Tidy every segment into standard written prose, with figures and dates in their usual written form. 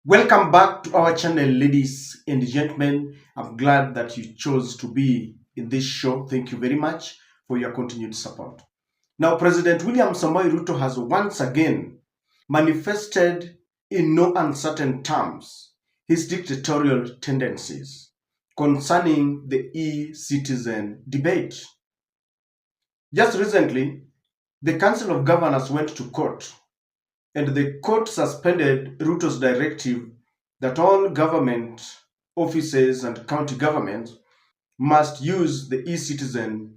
Welcome back to our channel, ladies and gentlemen. I'm glad that you chose to be in this show. Thank you very much for your continued support. Now, President William Samoei Ruto has once again manifested in no uncertain terms his dictatorial tendencies concerning the e-citizen debate. Just recently, the Council of Governors went to court, and the court suspended Ruto's directive that all government offices and county governments must use the e-citizen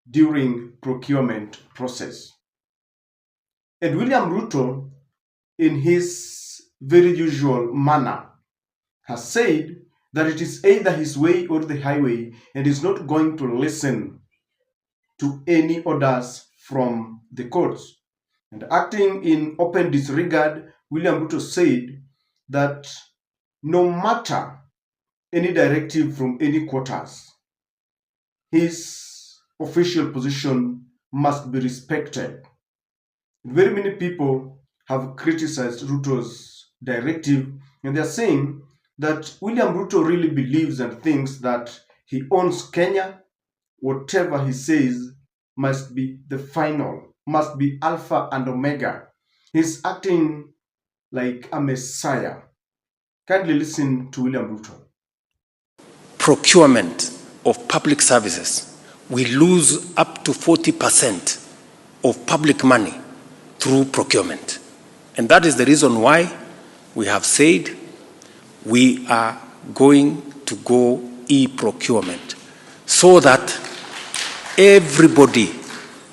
during procurement process. And William Ruto, in his very usual manner, has said that it is either his way or the highway, and is not going to listen to any orders from the courts. And acting in open disregard, William Ruto said that no matter any directive from any quarters, his official position must be respected. Very many people have criticized Ruto's directive, and they're saying that William Ruto really believes and thinks that he owns Kenya. Whatever he says must be the final, must be Alpha and Omega. He's acting like a messiah. Kindly listen to William Ruto. Procurement of public services, we lose up to 40% of public money through procurement. And that is the reason why we have said we are going to go e-procurement, so that everybody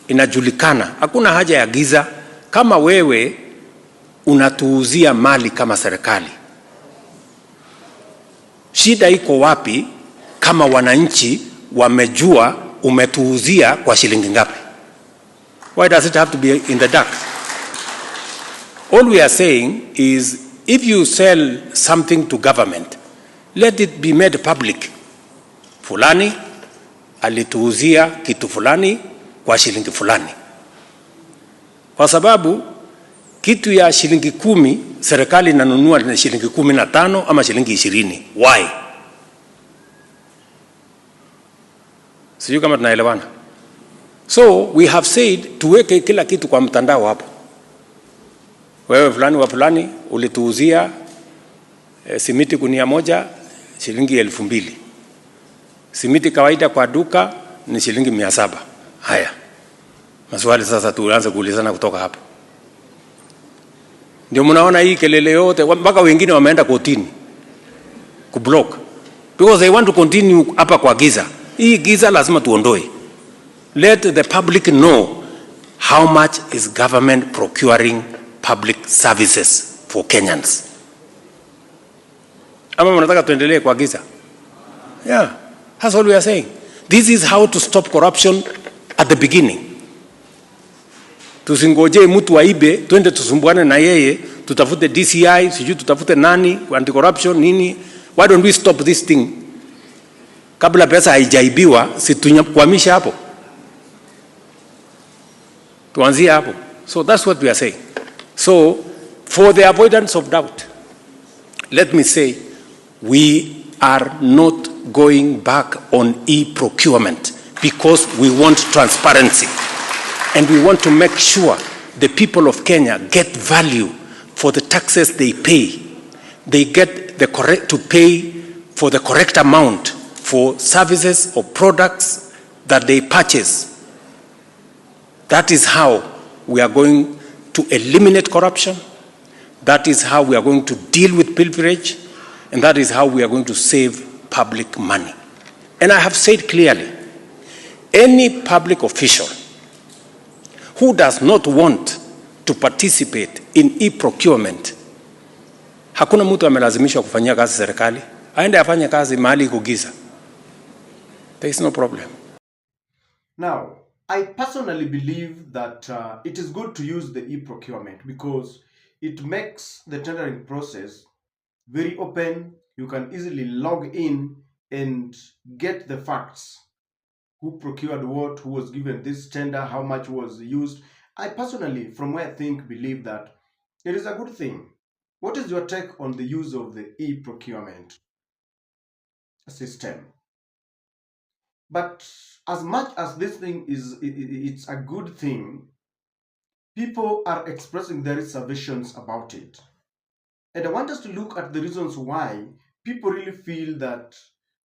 inajulikana. Hakuna haja ya giza. Kama wewe unatuuzia mali kama serikali, shida iko wapi kama wananchi wamejua umetuuzia kwa shilingi ngapi? Why does it have to be in the dark? All we are saying is, if you sell something to government, let it be made public. Fulani alituuzia kitu fulani kwa shilingi fulani. Kwa sababu kitu ya shilingi 10 serikali inanunua na shilingi 15 ama shilingi 20. Why? Sijui kama tunaelewana. So we have said tuweke kila kitu kwa mtandao hapo. Wewe fulani wa fulani ulituuzia simiti gunia moja shilingi 2,000. Simiti kawaida kwa duka ni shilingi 700. Haya. Maswali sasa tuanze kuulizana kutoka hapo. Ndio mnaona hii kelele yote, mpaka wengine wameenda kotini kublock, because they want to continue hapa kwa giza. Hii giza lazima tuondoe. Let the public know how much is government procuring public services for Kenyans. Ama mnataka tuendelee kwa giza? Yeah, that's all we are saying. This is how to stop corruption at the beginning. Tusingoje mtu aibe, twende tusumbuane na yeye, tutafute DCI, sijui tutafute nani, anti-corruption nini. Why don't we stop this thing? Kabla pesa haijaibiwa, si tunyakwamisha hapo. Tuanzie hapo. So that's what we are saying. So for the avoidance of doubt, let me say, we are not going back on e-procurement because we want transparency. And we want to make sure the people of Kenya get value for the taxes they pay. They get the correct to pay for the correct amount for services or products that they purchase. That is how we are going to eliminate corruption. That is how we are going to deal with pilferage. And that is how we are going to save public money. And I have said clearly, any public official who does not want to participate in e-procurement, hakuna mtu amelazimishwa kufanyia kazi serikali, aende afanye kazi mahali iko giza. There is no problem. Now, I personally believe that it is good to use the e-procurement because it makes the tendering process very open. You can easily log in and get the facts. Who procured what, who was given this tender, how much was used. I personally, from where I think, believe that it is a good thing. What is your take on the use of the e-procurement system? But as much as this thing it's a good thing, people are expressing their reservations about it. And I want us to look at the reasons why people really feel that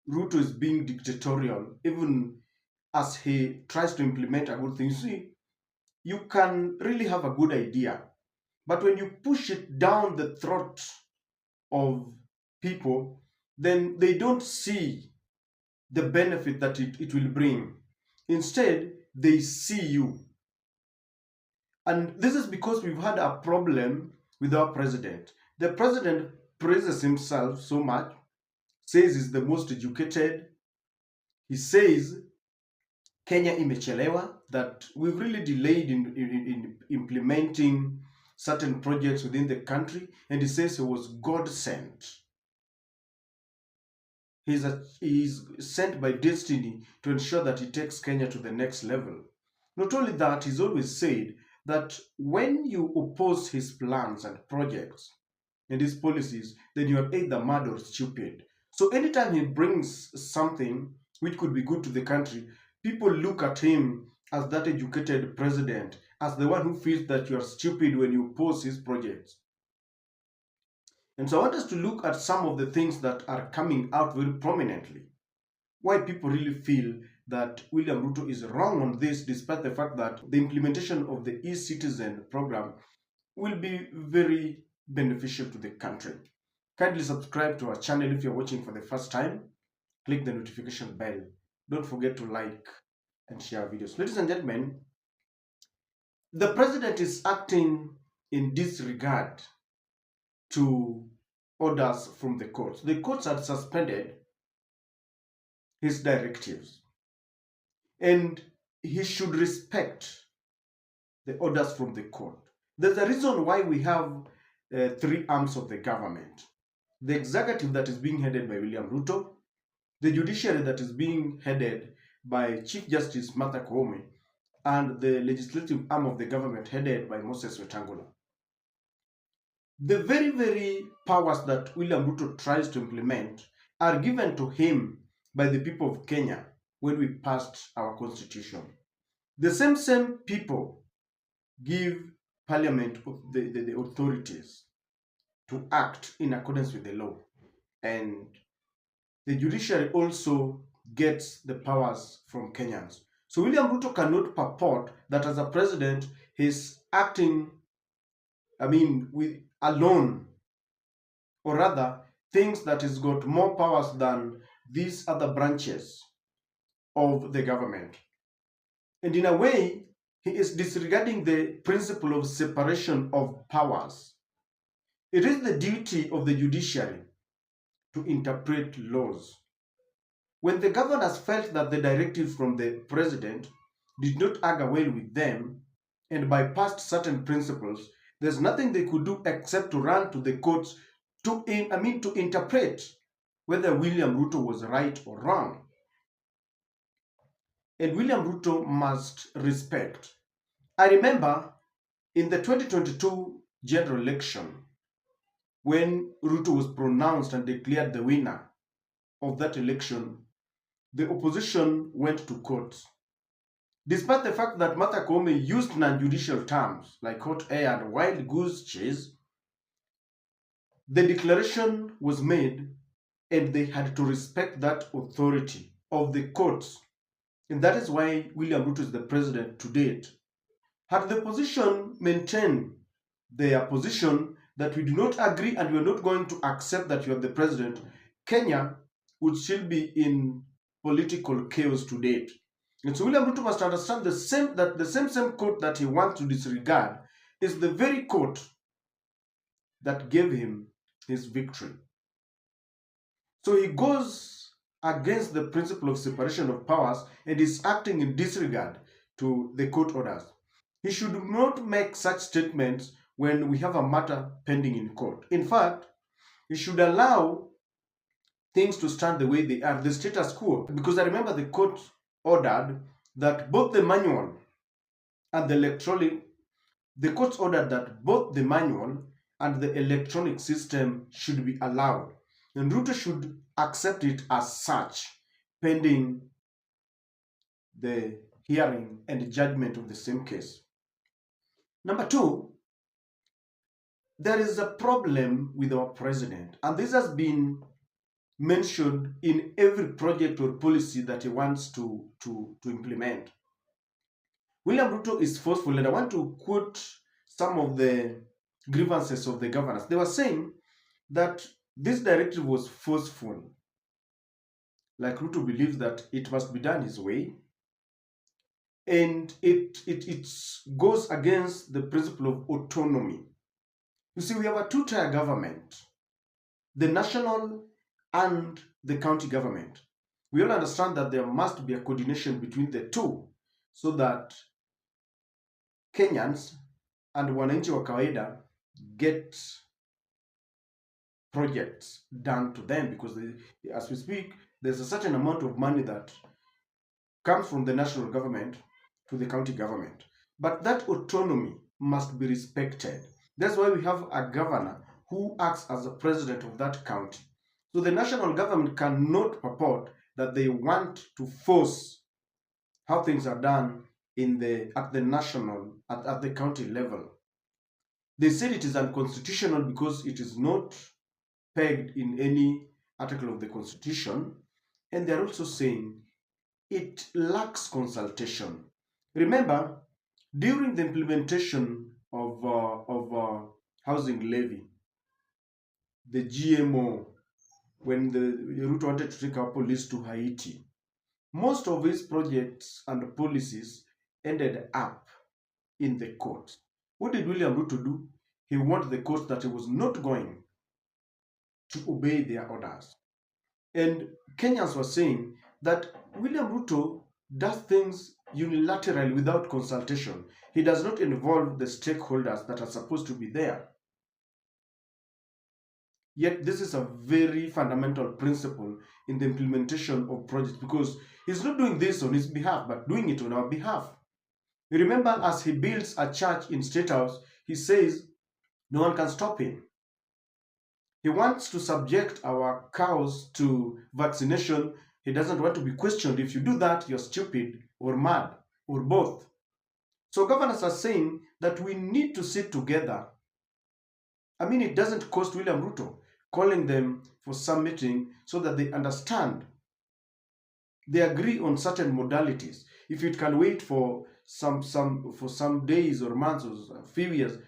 Ruto is being dictatorial, even as he tries to implement a good thing. You see, you can really have a good idea, but when you push it down the throat of people, then they don't see the benefit that it will bring. Instead, they see you. And this is because we've had a problem with our president. The president praises himself so much, says he's the most educated. He says Kenya imechelewa, that we've really delayed in implementing certain projects within the country, and he says he was God sent. He's sent by destiny to ensure that he takes Kenya to the next level. Not only that, he's always said that when you oppose his plans and projects and his policies, then you are either mad or stupid. So anytime he brings something which could be good to the country, people look at him as that educated president, as the one who feels that you are stupid when you oppose his projects. And so I want us to look at some of the things that are coming out very prominently. Why people really feel that William Ruto is wrong on this, despite the fact that the implementation of the e-citizen program will be very beneficial to the country. Kindly subscribe to our channel if you're watching for the first time. Click the notification bell. Don't forget to like and share videos. Ladies and gentlemen, the president is acting in disregard to orders from the courts. The courts had suspended his directives, and he should respect the orders from the court. There's a reason why we have three arms of the government: the executive that is being headed by William Ruto, the judiciary that is being headed by Chief Justice Martha Koome, and the legislative arm of the government headed by Moses Wetangula. The very powers that William Ruto tries to implement are given to him by the people of Kenya when we passed our constitution. The same people give parliament the authorities to act in accordance with the law, and the judiciary also gets the powers from Kenyans. So William Ruto cannot purport that as a president he's acting, with alone, or rather thinks that he's got more powers than these other branches of the government. And in a way, he is disregarding the principle of separation of powers. It is the duty of the judiciary to interpret laws. When the governors felt that the directives from the president did not argue well with them and bypassed certain principles, there's nothing they could do except to run to the courts to interpret whether William Ruto was right or wrong. And William Ruto must respect. I remember in the 2022 general election, when Ruto was pronounced and declared the winner of that election, the opposition went to court. Despite the fact that Martha Koome used non-judicial terms like hot air and wild goose chase, the declaration was made and they had to respect that authority of the courts. And that is why William Ruto is the president to date. Had the opposition maintained their position that we do not agree and we are not going to accept that you are the president, Kenya would still be in political chaos to date. And so William Ruto must understand that the same court that he wants to disregard is the very court that gave him his victory. So he goes against the principle of separation of powers and is acting in disregard to the court orders. He should not make such statements when we have a matter pending in court. In fact, he should allow things to stand the way they are, the status quo. Because I remember the court ordered that both the manual and the electronic, the court ordered that both the manual and the electronic system should be allowed. And Ruto should accept it as such, pending the hearing and judgment of the same case. Number two, there is a problem with our president, and this has been mentioned in every project or policy that he wants to implement. William Ruto is forceful, and I want to quote some of the grievances of the governors. They were saying that this directive was forceful. Like Ruto believes that it must be done his way, and it goes against the principle of autonomy. You see, we have a two-tier government, the national and the county government. We all understand that there must be a coordination between the two so that Kenyans and wananchi wa kawaida get projects done to them, because as we speak, there's a certain amount of money that comes from the national government to the county government. But that autonomy must be respected. That's why we have a governor who acts as the president of that county. So the national government cannot purport that they want to force how things are done at the county level. They said it is unconstitutional because it is not pegged in any article of the Constitution, and they're also saying it lacks consultation. Remember, during the implementation of housing levy, the GMO, when the Ruto wanted to take our police to Haiti, most of his projects and policies ended up in the court. What did William Ruto do? He warned the court that he was not going to obey their orders. And Kenyans were saying that William Ruto does things unilaterally without consultation. He does not involve the stakeholders that are supposed to be there. Yet this is a very fundamental principle in the implementation of projects, because he's not doing this on his behalf, but doing it on our behalf. You remember, as he builds a church in State House, he says no one can stop him. He wants to subject our cows to vaccination. He doesn't want to be questioned. If you do that, you're stupid or mad or both. So governors are saying that we need to sit together. I mean, it doesn't cost William Ruto calling them for some meeting so that they understand. They agree on certain modalities. If it can wait for some days or months or a few years,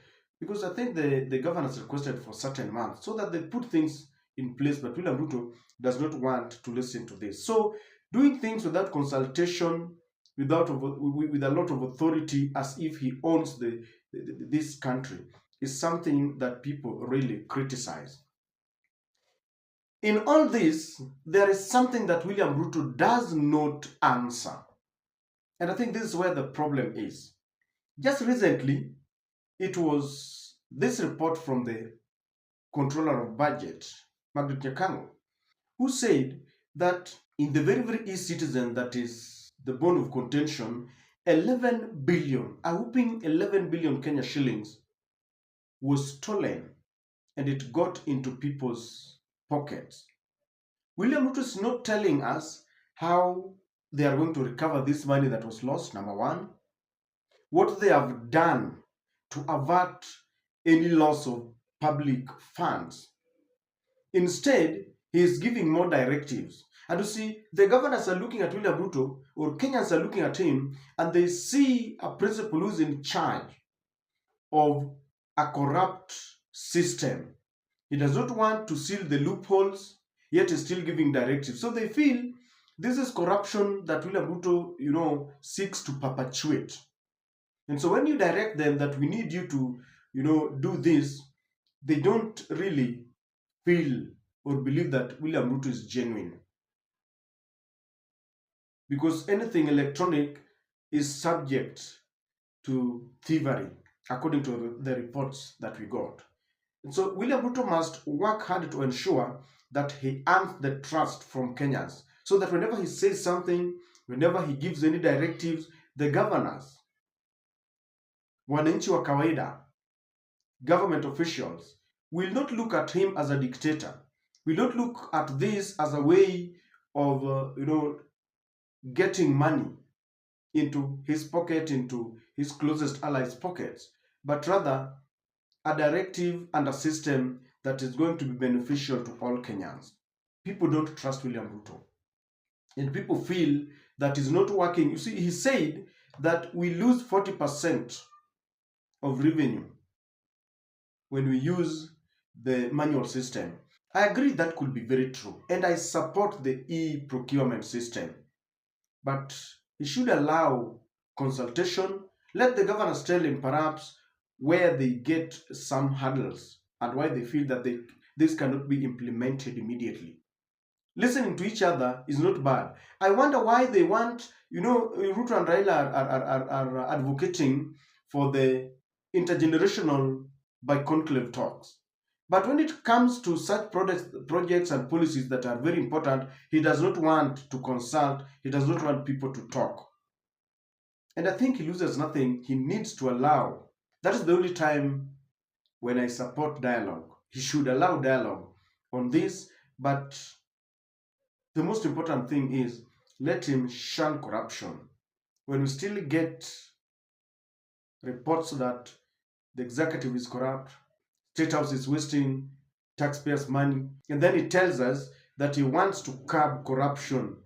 because I think the governors requested for certain months so that they put things in place, but William Ruto does not want to listen to this. So doing things without consultation, with a lot of authority, as if he owns this country, is something that people really criticize. In all this, there is something that William Ruto does not answer. And I think this is where the problem is. Just recently, it was this report from the Controller of Budget, Margaret Nyakango, who said that in the very, very e-citizen, that is the bone of contention, 11 billion, a whooping 11 billion Kenya shillings was stolen, and it got into people's pockets. William Ruto is not telling us how they are going to recover this money that was lost, number one, what they have done to avert any loss of public funds. Instead, he is giving more directives. And you see, the governors are looking at William Ruto, or Kenyans are looking at him, and they see a principal who's in charge of a corrupt system. He does not want to seal the loopholes, yet is still giving directives. So they feel this is corruption that William Ruto, seeks to perpetuate. And so when you direct them that we need you to, do this, they don't really feel or believe that William Ruto is genuine. Because anything electronic is subject to thievery, according to the reports that we got. And so William Ruto must work hard to ensure that he earns the trust from Kenyans, so that whenever he says something, whenever he gives any directives, the governors, wananchi wa kawaida, government officials, will not look at him as a dictator, will not look at this as a way of, getting money into his pocket, into his closest allies' pockets, but rather a directive and a system that is going to be beneficial to all Kenyans. People don't trust William Ruto, and people feel that is not working. You see, he said that we lose 40% of revenue when we use the manual system. I agree that could be very true, and I support the e-procurement system, but he should allow consultation. Let the governors tell him perhaps where they get some hurdles and why they feel that this cannot be implemented immediately. Listening to each other is not bad. I wonder why they want, Ruto and Raila are advocating for the intergenerational bi-conclave talks. But when it comes to such projects and policies that are very important, he does not want to consult, he does not want people to talk. And I think he loses nothing. He needs to allow. That is the only time when I support dialogue. He should allow dialogue on this, but the most important thing is let him shun corruption. When we still get reports that the executive is corrupt, State House is wasting taxpayers' money, and then he tells us that he wants to curb corruption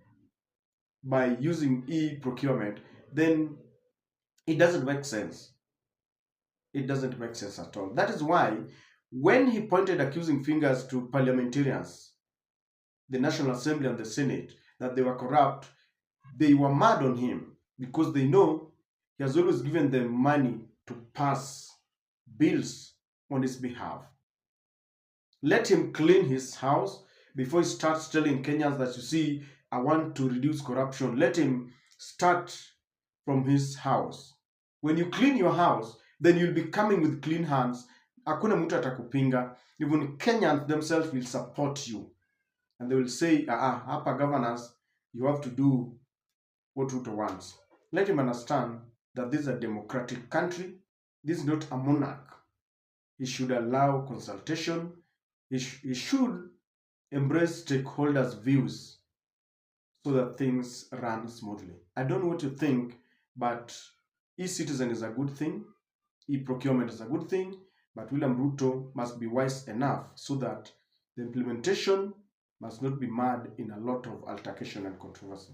by using e-procurement, then it doesn't make sense. It doesn't make sense at all. That is why when he pointed accusing fingers to parliamentarians, the National Assembly and the Senate, that they were corrupt, they were mad on him because they know he has always given them money to pass bills on his behalf. Let him clean his house before he starts telling Kenyans that, you see, I want to reduce corruption. Let him start from his house. When you clean your house, then you'll be coming with clean hands. Hakuna mtu atakupinga. Even Kenyans themselves will support you. And they will say, hapa governors, you have to do what Ruto wants. Let him understand that this is a democratic country. This is not a monarch. He should allow consultation. He should embrace stakeholders' views so that things run smoothly. I don't know what you think, but e-citizen is a good thing. E-procurement is a good thing. But William Ruto must be wise enough so that the implementation must not be marred in a lot of altercation and controversy.